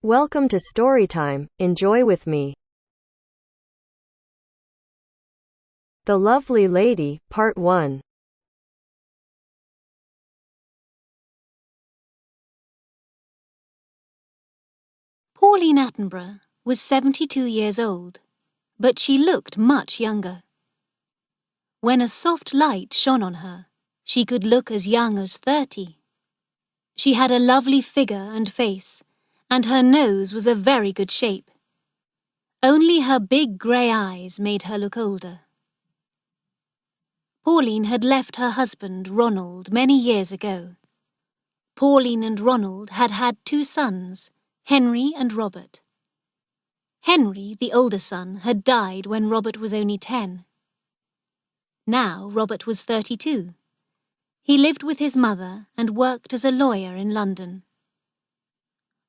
Welcome to Storytime. Enjoy with me. The Lovely Lady, Part 1. Pauline Attenborough was 72 years old, but she looked much younger. When a soft light shone on her, she could look as young as 30. She had a lovely figure and face, and her nose was a very good shape. Only her big grey eyes made her look older. Pauline had left her husband, Ronald, many years ago. Pauline and Ronald had had 2 sons, Henry and Robert. Henry, the older son, had died when Robert was only 10. Now Robert was 32. He lived with his mother and worked as a lawyer in London.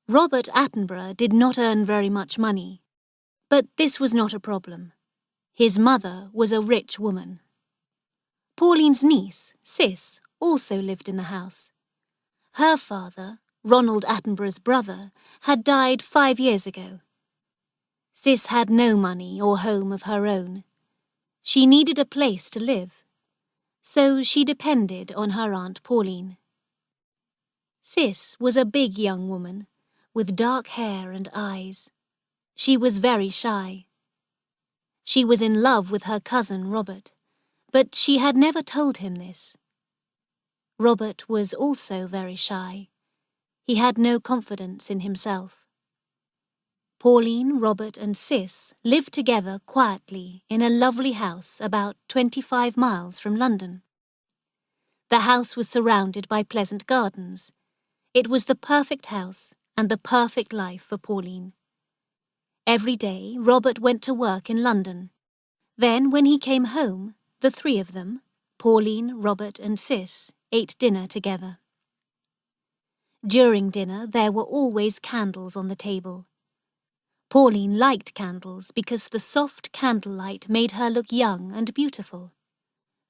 Robert Attenborough did not earn very much money, but this was not a problem. His mother was a rich woman. Pauline's niece, Siss, also lived in the house. Her father, Ronald Attenborough's brother, had died 5 years ago. Siss had no money or home of her own. She needed a place to live, so she depended on her Aunt Pauline. Siss was a big young woman, with dark hair and eyes. She was very shy. She was in love with her cousin Robert, but she had never told him this. Robert was also very shy. He had no confidence in himself. Pauline, Robert and Siss lived together quietly in a lovely house about 25 miles from London. The house was surrounded by pleasant gardens. It was the perfect house and the perfect life for Pauline. Every day, Robert went to work in London. Then, when he came home, the 3 of them, Pauline, Robert and Siss, ate dinner together. During dinner, there were always candles on the table. Pauline liked candles because the soft candlelight made her look young and beautiful.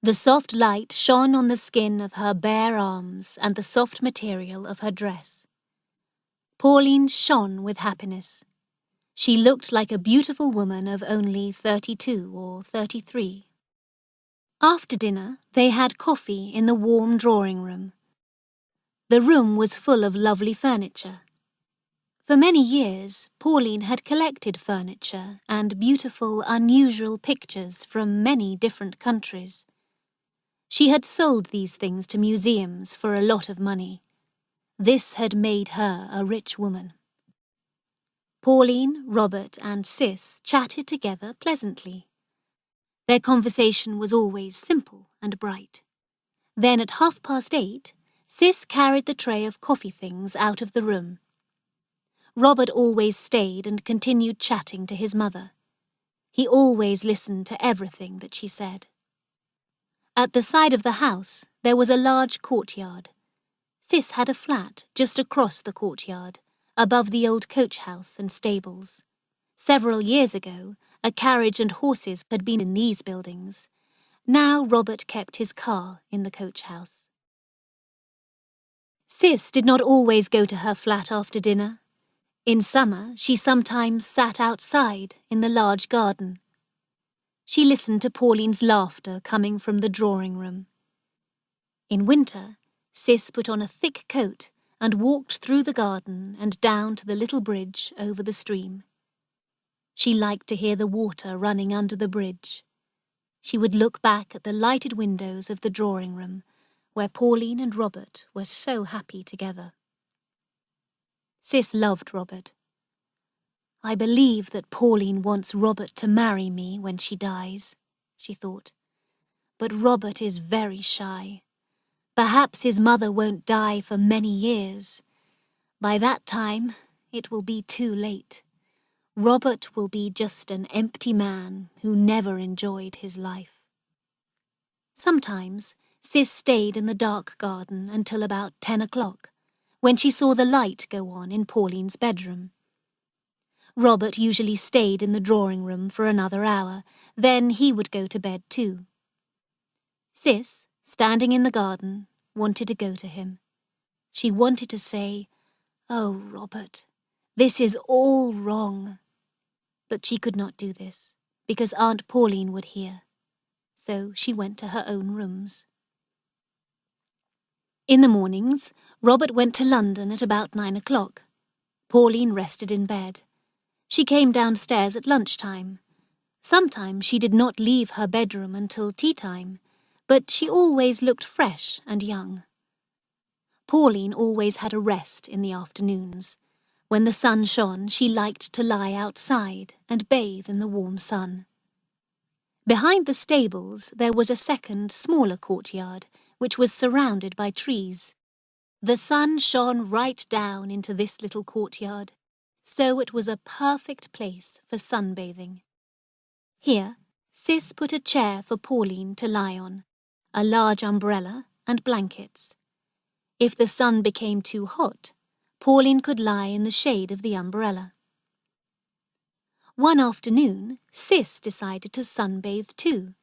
The soft light shone on the skin of her bare arms and the soft material of her dress. Pauline shone with happiness. She looked like a beautiful woman of only 32 or 33. After dinner, they had coffee in the warm drawing room. The room was full of lovely furniture. For many years, Pauline had collected furniture and beautiful, unusual pictures from many different countries. She had sold these things to museums for a lot of money. This had made her a rich woman. Pauline, Robert and Siss chatted together pleasantly. Their conversation was always simple and bright. Then at 8:30, Siss carried the tray of coffee things out of the room. Robert always stayed and continued chatting to his mother. He always listened to everything that she said. At the side of the house, there was a large courtyard. Siss had a flat just across the courtyard, above the old coach house and stables. Several years ago, a carriage and horses had been in these buildings. Now Robert kept his car in the coach house. Siss did not always go to her flat after dinner. In summer, she sometimes sat outside in the large garden. She listened to Pauline's laughter coming from the drawing room. In winter, Siss put on a thick coat and walked through the garden and down to the little bridge over the stream. She liked to hear the water running under the bridge. She would look back at the lighted windows of the drawing room, where Pauline and Robert were so happy together. Siss loved Robert. "I believe that Pauline wants Robert to marry me when she dies," she thought. "But Robert is very shy. Perhaps his mother won't die for many years. By that time, it will be too late. Robert will be just an empty man who never enjoyed his life." Sometimes, Siss stayed in the dark garden until about 10 o'clock, when she saw the light go on in Pauline's bedroom. Robert usually stayed in the drawing room for another hour, then he would go to bed too. Siss, standing in the garden, wanted to go to him. She wanted to say, "Oh, Robert, "This is all wrong." But she could not do this, because Aunt Pauline would hear. So she went to her own rooms. In the mornings, Robert went to London at about 9 o'clock. Pauline rested in bed. She came downstairs at lunchtime. Sometimes she did not leave her bedroom until tea time, but she always looked fresh and young. Pauline always had a rest in the afternoons. When the sun shone, she liked to lie outside and bathe in the warm sun. Behind the stables there was a second, smaller courtyard, which was surrounded by trees. The sun shone right down into this little courtyard, so it was a perfect place for sunbathing. Here, Siss put a chair for Pauline to lie on, a large umbrella and blankets. If the sun became too hot, Pauline could lie in the shade of the umbrella. One afternoon, Siss decided to sunbathe too.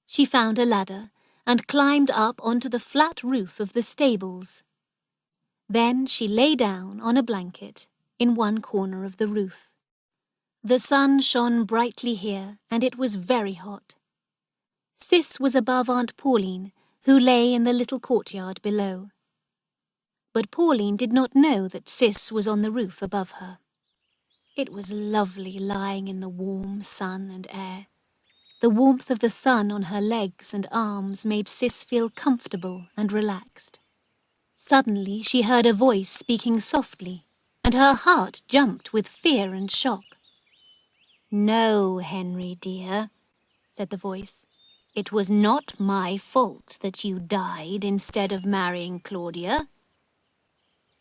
She found a ladder and climbed up onto the flat roof of the stables. Then she lay down on a blanket in one corner of the roof. The sun shone brightly here, and it was very hot. Siss was above Aunt Pauline, who lay in the little courtyard below. But Pauline did not know that Siss was on the roof above her. It was lovely lying in the warm sun and air. The warmth of the sun on her legs and arms made Siss feel comfortable and relaxed. Suddenly she heard a voice speaking softly, and her heart jumped with fear and shock. "No, Henry dear," said the voice. "It was not my fault that you died instead of marrying Claudia."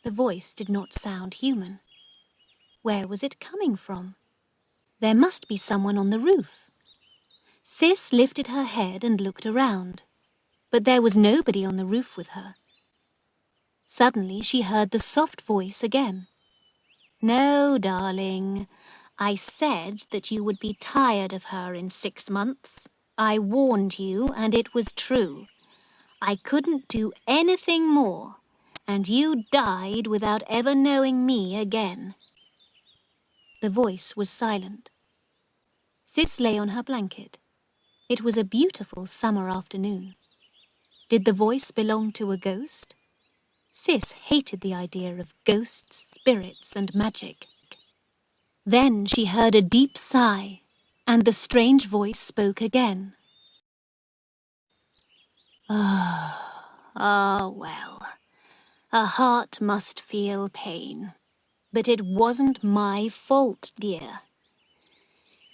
The voice did not sound human. Where was it coming from? There must be someone on the roof. Siss lifted her head and looked around, but there was nobody on the roof with her. Suddenly she heard the soft voice again. "No, darling. I said that you would be tired of her in 6 months. I warned you, and it was true. I couldn't do anything more, and you died without ever knowing me again." The voice was silent. Siss lay on her blanket. It was a beautiful summer afternoon. Did the voice belong to a ghost? Siss hated the idea of ghosts, spirits, and magic. Then she heard a deep sigh, and the strange voice spoke again. Well, a heart must feel pain, but it wasn't my fault, dear.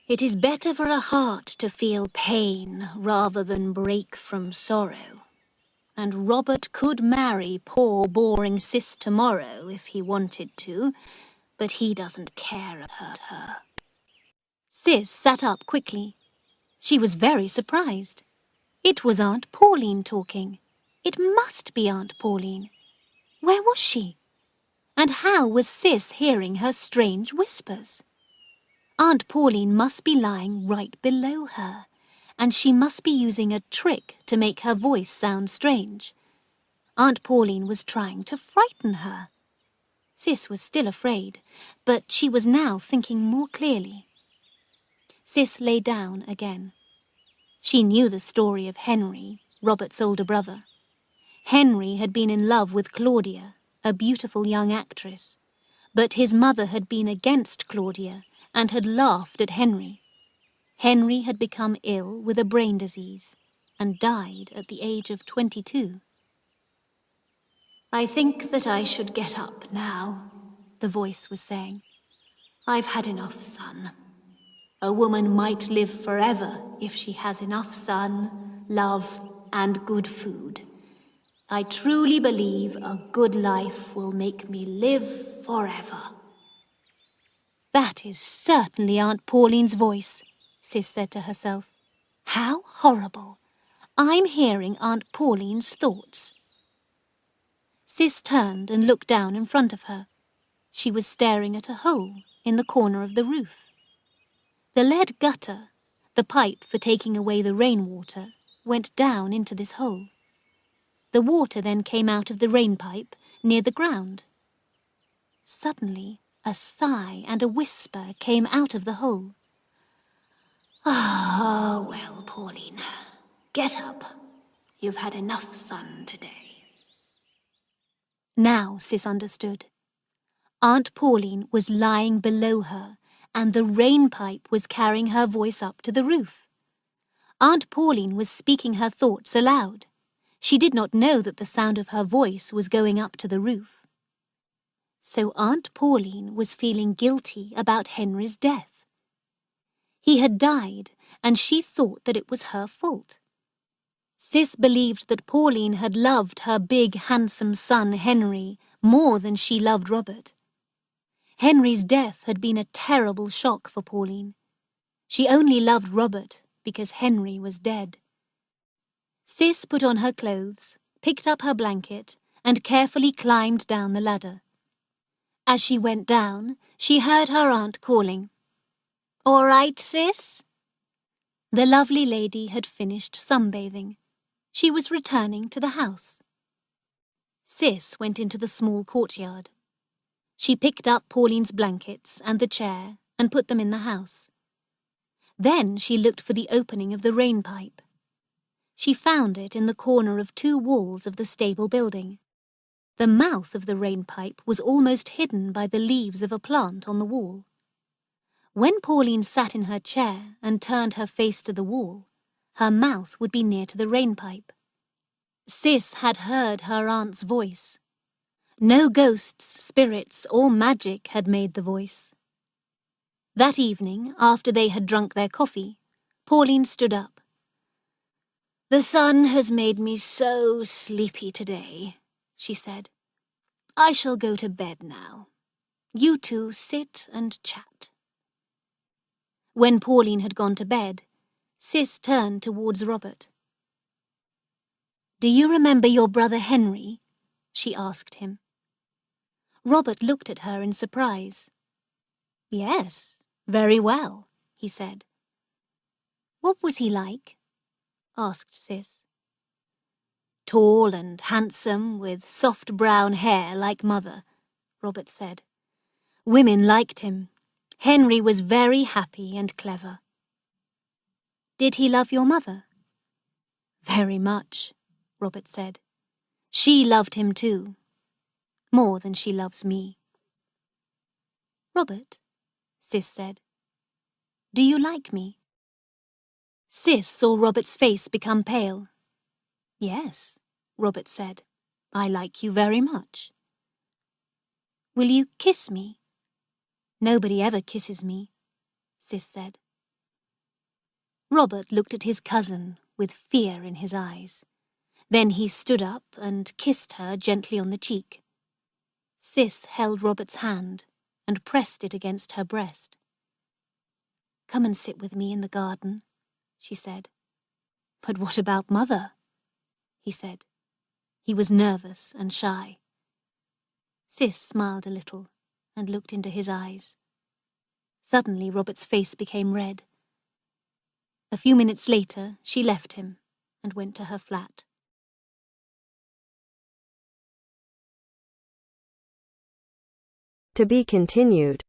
It is better for a heart to feel pain rather than break from sorrow. And Robert could marry poor, boring Siss tomorrow if he wanted to, but he doesn't care about her. Siss sat up quickly. She was very surprised. It was Aunt Pauline talking. It must be Aunt Pauline. Where was she? And how was Siss hearing her strange whispers? Aunt Pauline must be lying right below her, and she must be using a trick to make her voice sound strange. Aunt Pauline was trying to frighten her. Siss was still afraid, but she was now thinking more clearly. Siss lay down again. She knew the story of Henry, Robert's older brother. Henry had been in love with Claudia, a beautiful young actress, but his mother had been against Claudia and had laughed at Henry. Henry had become ill with a brain disease and died at the age of 22. "I think that I should get up now," the voice was saying. "I've had enough sun. A woman might live forever if she has enough sun, love, and good food. I truly believe a good life will make me live forever." "That is certainly Aunt Pauline's voice," Siss said to herself. "How horrible! I'm hearing Aunt Pauline's thoughts." Siss turned and looked down in front of her. She was staring at a hole in the corner of the roof. The lead gutter, the pipe for taking away the rainwater, went down into this hole. The water then came out of the rain pipe near the ground. Suddenly, A sigh and a whisper came out of the hole. "Ah, well, Pauline, get up. You've had enough sun today." Now Siss understood. Aunt Pauline was lying below her, and the rain pipe was carrying her voice up to the roof. Aunt Pauline was speaking her thoughts aloud. She did not know that the sound of her voice was going up to the roof. So Aunt Pauline was feeling guilty about Henry's death. He had died, and she thought that it was her fault. Siss believed that Pauline had loved her big, handsome son, Henry, more than she loved Robert. Henry's death had been a terrible shock for Pauline. She only loved Robert because Henry was dead. Siss put on her clothes, picked up her blanket, and carefully climbed down the ladder. As she went down, she heard her aunt calling, "All right, Siss?" The lovely lady had finished sunbathing. She was returning to the house. Siss went into the small courtyard. She picked up Pauline's blankets and the chair and put them in the house. Then she looked for the opening of the rain pipe. She found it in the corner of 2 walls of the stable building. The mouth of the rain pipe was almost hidden by the leaves of a plant on the wall. When Pauline sat in her chair and turned her face to the wall, her mouth would be near to the rain pipe. Siss had heard her aunt's voice. No ghosts, spirits, or magic had made the voice. That evening, after they had drunk their coffee, Pauline stood up. "The sun has made me so sleepy today," she said. "I shall go to bed now. You two sit and chat." When Pauline had gone to bed, Siss turned towards Robert. "Do you remember your brother Henry?" she asked him. Robert looked at her in surprise. "Yes, very well," he said. "What was he like?" asked Siss. "Tall and handsome, with soft brown hair like mother," Robert said. "Women liked him. Henry was very happy and clever." "Did he love your mother?" "Very much," Robert said. "She loved him too, more than she loves me." "Robert," Siss said, "do you like me?" Siss saw Robert's face become pale. "Yes," Robert said, "I like you very much." "Will you kiss me?" "Nobody ever kisses me," Siss said. Robert looked at his cousin with fear in his eyes. Then he stood up and kissed her gently on the cheek. Siss held Robert's hand and pressed it against her breast. "Come and sit with me in the garden," she said. "But what about Mother?" he said. He was nervous and shy. Siss smiled a little and looked into his eyes. Suddenly Robert's face became red. A few minutes later, she left him and went to her flat. To be continued.